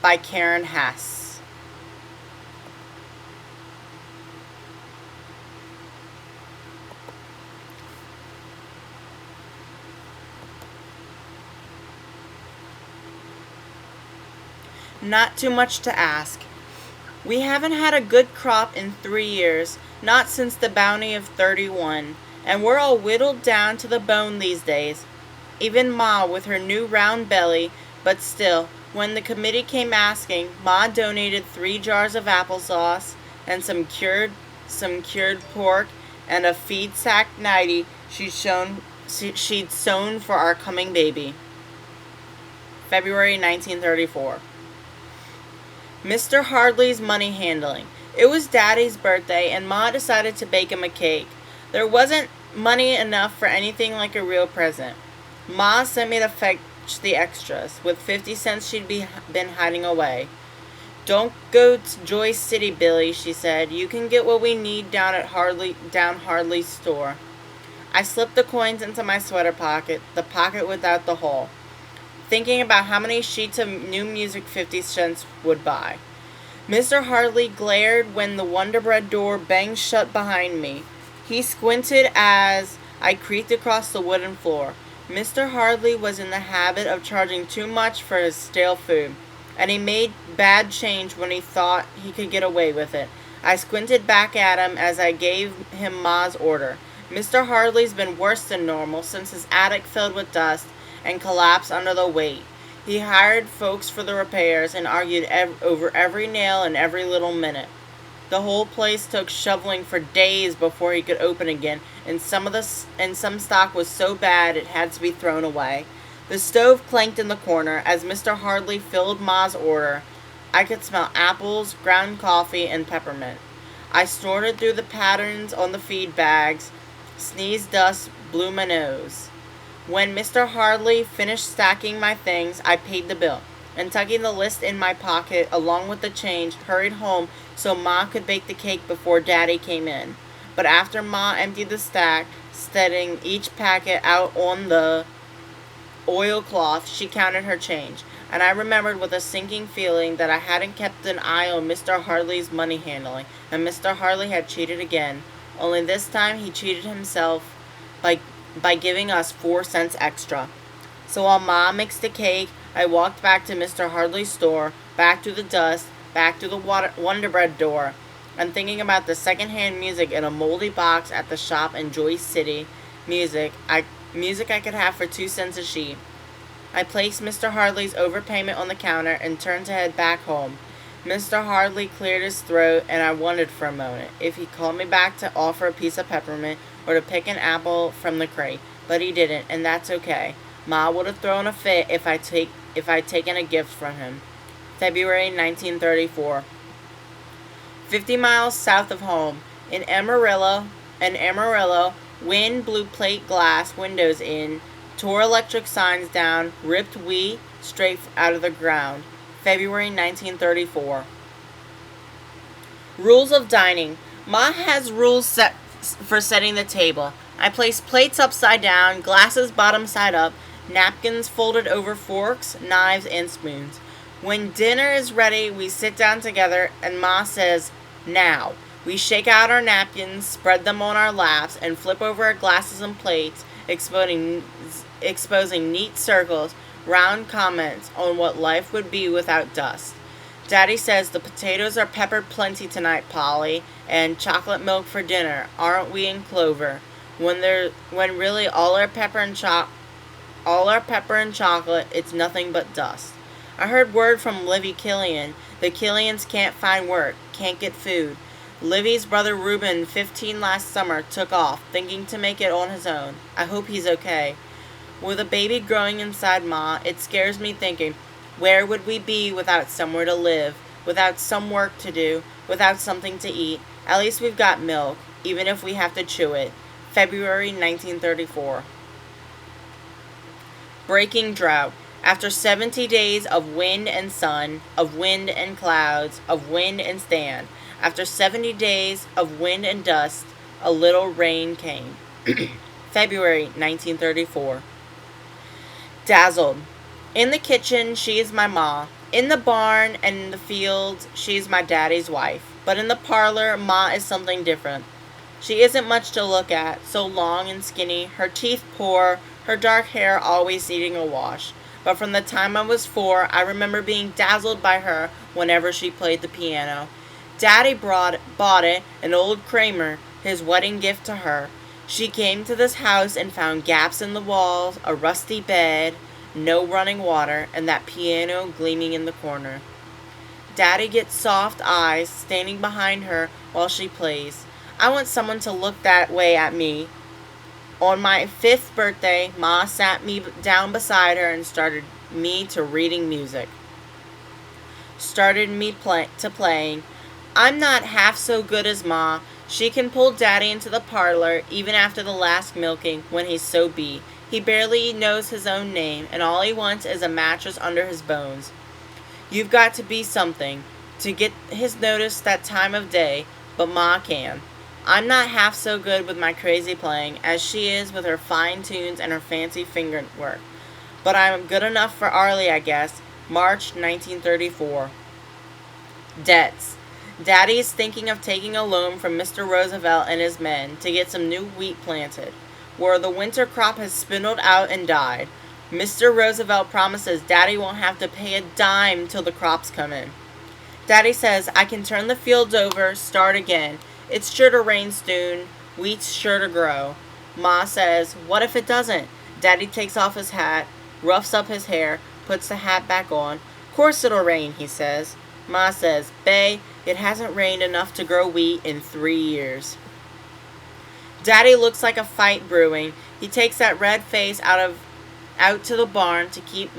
by Karen Hesse. Not too much to ask. We haven't had a good crop in 3 years, not since the bounty of 31, and we're all whittled down to the bone these days. Even Ma with her new round belly, but still, when the committee came asking, Ma donated 3 jars of applesauce and some cured pork and a feed sack nightie she'd sewn for our coming baby. February 1934. Mr. Hardley's money handling. It was Daddy's birthday, and Ma decided to bake him a cake. There wasn't money enough for anything like a real present. Ma sent me to fetch the extras, with 50 cents been hiding away. Don't go to Joy City, Billy, she said. You can get what we need down Hardley's store. I slipped the coins into my sweater pocket, the pocket without the hole, thinking about how many sheets of new music 50 cents would buy. Mr. Hardley glared when the Wonder Bread door banged shut behind me. He squinted as I creaked across the wooden floor. Mr. Hardley was in the habit of charging too much for his stale food, and he made bad change when he thought he could get away with it. I squinted back at him as I gave him Ma's order. Mr. Hardley's been worse than normal since his attic filled with dust and collapsed under the weight. He hired folks for the repairs and argued over every nail and every little minute. The whole place took shoveling for days before he could open again, and some stock was so bad it had to be thrown away. The stove clanked in the corner as Mr. Hardley filled Ma's order. I could smell apples, ground coffee, and peppermint. I snorted through the patterns on the feed bags. Sneezed dust blew my nose. When Mr. Hardley finished stacking my things, I paid the bill, and tucking the list in my pocket along with the change, hurried home so Ma could bake the cake before Daddy came in. But after Ma emptied the stack, setting each packet out on the oilcloth, she counted her change, and I remembered with a sinking feeling that I hadn't kept an eye on Mr. Hardley's money handling, and Mr. Hardley had cheated again. Only this time he cheated himself by giving us 4 cents extra. So while Ma mixed the cake, I walked back to Mr. Hardley's store, back through the dust, back through the Wonder Bread door, and thinking about the secondhand music in a moldy box at the shop in Joy City. Music I could have for 2 cents a sheet. I placed Mr. Hardley's overpayment on the counter and turned to head back home. Mr. Hardley cleared his throat, and I wondered for a moment if he called me back to offer a piece of peppermint or to pick an apple from the crate, but he didn't, and that's okay. Ma would have thrown a fit if I'd taken a gift from him. February 1934. 50 miles south of home, in Amarillo, wind blew plate glass windows in, tore electric signs down, ripped wheat straight out of the ground. February 1934. Rules of dining. Ma has rules set for setting the table. I place plates upside down, glasses bottom side up, napkins folded over forks, knives, and spoons. When dinner is ready, we sit down together, and Ma says, "Now." We shake out our napkins, spread them on our laps, and flip over our glasses and plates, exposing neat circles, round comments on what life would be without dust. Daddy says the potatoes are peppered plenty tonight, Polly, and chocolate milk for dinner, aren't we in clover? When really all our pepper and chocolate, it's nothing but dust. I heard word from Livy Killian. The Killians can't find work, can't get food. Livy's brother Reuben, 15 last summer, took off, thinking to make it on his own. I hope he's okay. With a baby growing inside Ma, it scares me thinking, where would we be without somewhere to live, without some work to do, without something to eat? At least we've got milk, even if we have to chew it. February 1934. Breaking drought. After 70 days of wind and sun, of wind and clouds, of wind and stand, after 70 days of wind and dust, a little rain came. February 1934. Dazzled. In the kitchen, she is my Ma. In the barn and in the fields, she's my daddy's wife. But in the parlor, Ma is something different. She isn't much to look at, so long and skinny, her teeth poor, her dark hair always needing a wash. But from the time I was 4, I remember being dazzled by her whenever she played the piano. Daddy bought it, an old Kramer, his wedding gift to her. She came to this house and found gaps in the walls, a rusty bed, no running water, and that piano gleaming in the corner. Daddy gets soft eyes standing behind her while she plays. I want someone to look that way at me. On my 5th birthday, Ma sat me down beside her and started me to reading music. Started me playing. I'm not half so good as Ma. She can pull Daddy into the parlor even after the last milking when he's so beat. He barely knows his own name, and all he wants is a mattress under his bones. You've got to be something to get his notice that time of day, but Ma can. I'm not half so good with my crazy playing as she is with her fine tunes and her fancy finger work. But I'm good enough for Arlie, I guess. March 1934. Debts. Daddy is thinking of taking a loan from Mr. Roosevelt and his men to get some new wheat planted, where the winter crop has spindled out and died. Mr. Roosevelt promises Daddy won't have to pay a dime till the crops come in. Daddy says I can turn the fields over, start again. It's sure to rain soon. Wheat's sure to grow. Ma says, what if it doesn't? Daddy takes off his hat, roughs up his hair, puts the hat back on. Course it'll rain, he says. Ma says, Bay, it hasn't rained enough to grow wheat in 3 years. Daddy looks like a fight brewing. He takes that red face out to the barn to keep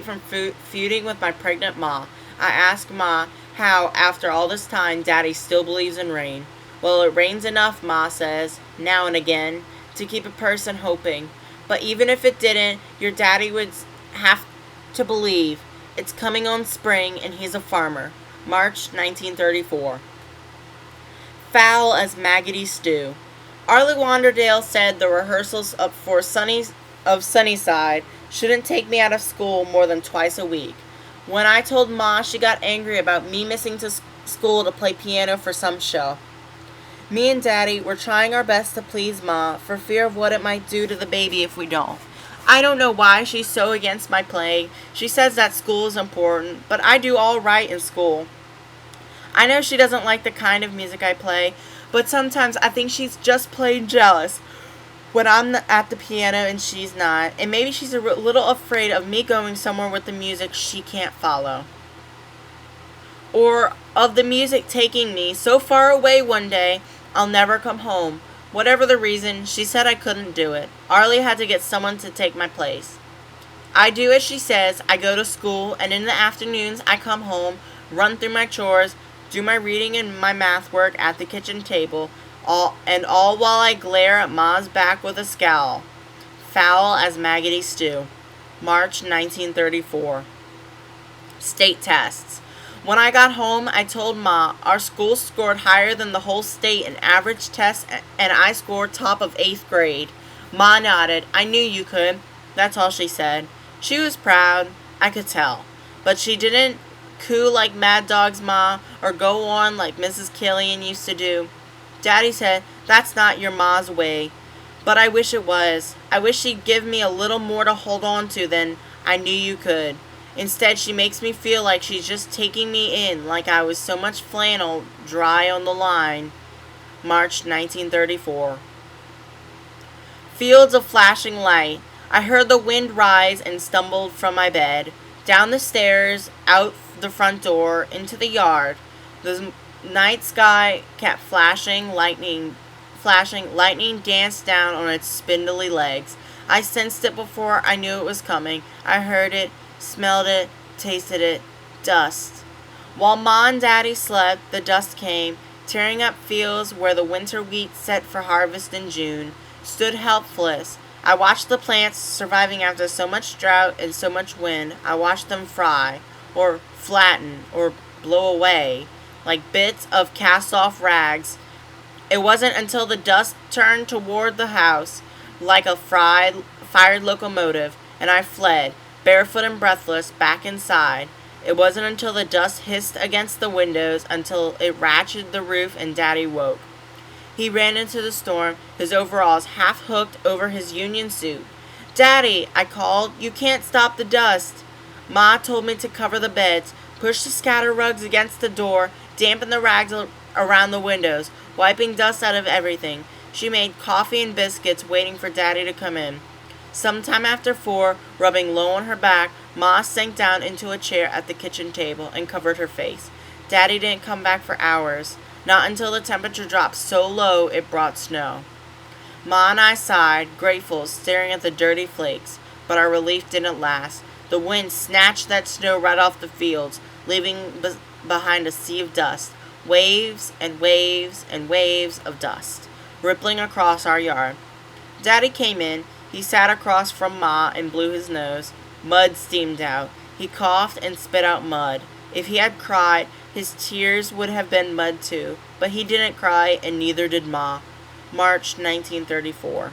from feuding with my pregnant Ma. I ask Ma how, after all this time, Daddy still believes in rain. Well, it rains enough, Ma says, now and again, to keep a person hoping. But even if it didn't, your daddy would have to believe. It's coming on spring, and he's a farmer. March 1934. Foul as maggoty stew. Arlie Wanderdale said the rehearsals up for Sunnyside shouldn't take me out of school more than twice a week. When I told Ma, she got angry about me missing to school to play piano for some show. Me and Daddy were trying our best to please Ma for fear of what it might do to the baby if we don't. I don't know why she's so against my playing. She says that school is important, but I do all right in school. I know she doesn't like the kind of music I play, but sometimes I think she's just plain jealous when I'm at the piano and she's not, and maybe she's a little afraid of me going somewhere with the music she can't follow. Or of the music taking me so far away one day I'll never come home. Whatever the reason, she said I couldn't do it. Arlie had to get someone to take my place. I do as she says. I go to school, and in the afternoons I come home, run through my chores, do my reading and my math work at the kitchen table, all while I glare at Ma's back with a scowl. Foul as maggoty stew. March 1934. State tests. When I got home, I told Ma our school scored higher than the whole state in average tests, and I scored top of 8th grade. Ma nodded. I knew you could. That's all she said. She was proud, I could tell. But she didn't coo like Mad Dog's Ma or go on like Mrs. Killian used to do. Daddy said, that's not your Ma's way. But I wish it was. I wish she'd give me a little more to hold on to than I knew you could. Instead, she makes me feel like she's just taking me in like I was so much flannel dry on the line. March 1934. Fields of flashing light. I heard the wind rise and stumbled from my bed. Down the stairs, out the front door, into the yard. The night sky kept flashing, lightning danced down on its spindly legs. I sensed it before I knew it was coming. I heard it, smelled it, tasted it. Dust. While Ma and Daddy slept, the dust came, tearing up fields where the winter wheat set for harvest in June. Stood helpless. I watched the plants surviving after so much drought and so much wind. I watched them fry, or flatten, or blow away, like bits of cast-off rags. It wasn't until the dust turned toward the house, like a fired locomotive, and I fled, barefoot and breathless, back inside. It wasn't until the dust hissed against the windows until it ratcheted the roof and Daddy woke. He ran into the storm, his overalls half hooked over his union suit. "Daddy," I called, "you can't stop the dust." Ma told me to cover the beds, push the scatter rugs against the door, dampen the rags around the windows, wiping dust out of everything. She made coffee and biscuits, waiting for Daddy to come in. Sometime after 4, rubbing low on her back, Ma sank down into a chair at the kitchen table and covered her face. Daddy didn't come back for hours, not until the temperature dropped so low it brought snow. Ma and I sighed, grateful, staring at the dirty flakes, but our relief didn't last. The wind snatched that snow right off the fields, leaving behind a sea of dust, waves and waves and waves of dust, rippling across our yard. Daddy came in. He sat across from Ma and blew his nose. Mud steamed out. He coughed and spit out mud. If he had cried, his tears would have been mud too, but he didn't cry and neither did Ma. March 1934.